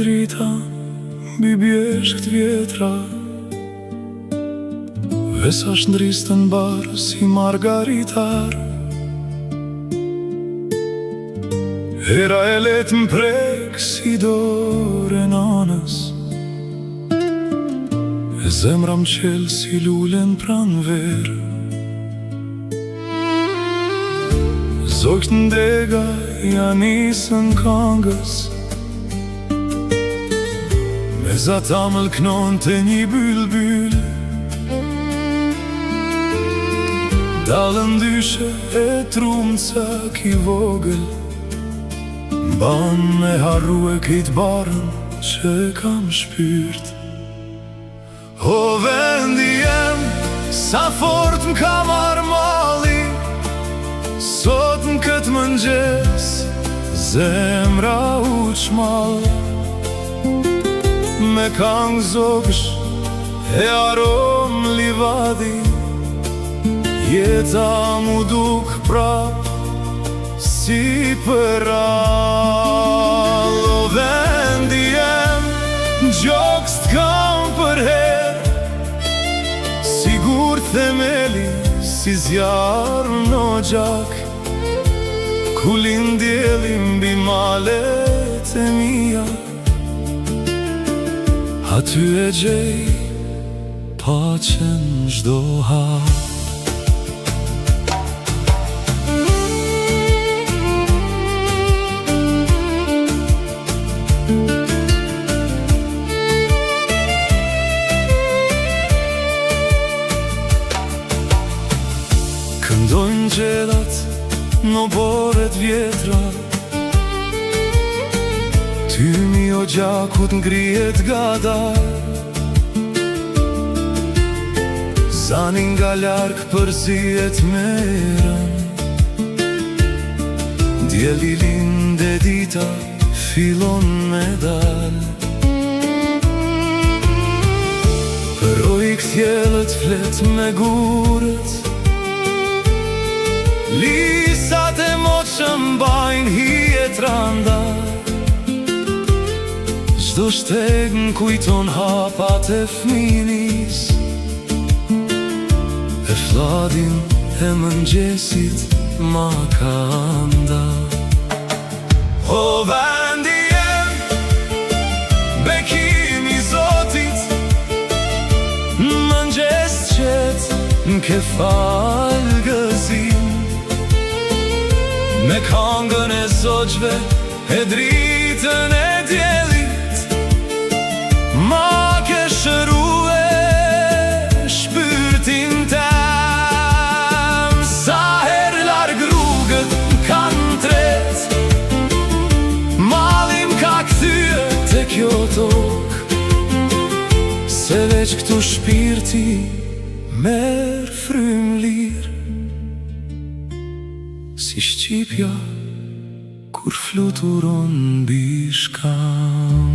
drita mbi bjeshkt vjetra, vesa shndristën barë si margaritar. Era e letë m'prek si dore nanës, e zemra m'qel si lulen pran verë. Zogjt ndega janisën kangës, me zata më lknon të një bylbyl. Dalën dyshe e trumca ki vogël, ban me harru e kit barën që kam shpyrt. O vendi jem, sa fort m'ka marrë mali, sot n'kët mëngjes zemra u qmall. Me kang zogsh e arom livadi, jeta mu duk prap si për all. O vendi jem, gjoks t'kam për her, sigur themeli si zjarë në gjak, ku lindjeli mbi malet e mija. Aty e gjej paqen çdo hap. Këndojnë gjelat në boret vjetra, tymi o gjakut ngrihet gadar. Zanin nga lark përzihet merën, djeli linde dita filon me dal. Roj kthjellët flet me gurët, lisat e moqën bajnë hijet randa. Çdo shteg m'kujton hapat e fminis, e fladin e mëngjesit ma kanda. O vendi jem, bekim i Zotit, mëngjes qet n'ke falgëzim, me kangën e zogjve e dritën e djelit, ma ke shërue shpyrtin tem. Sa her larg rrugët kanë tret, malim ka kthye te kjo tokë, se veç këtu shpirti merr frym lirë, si shqipja kur fluturon mbi shkam.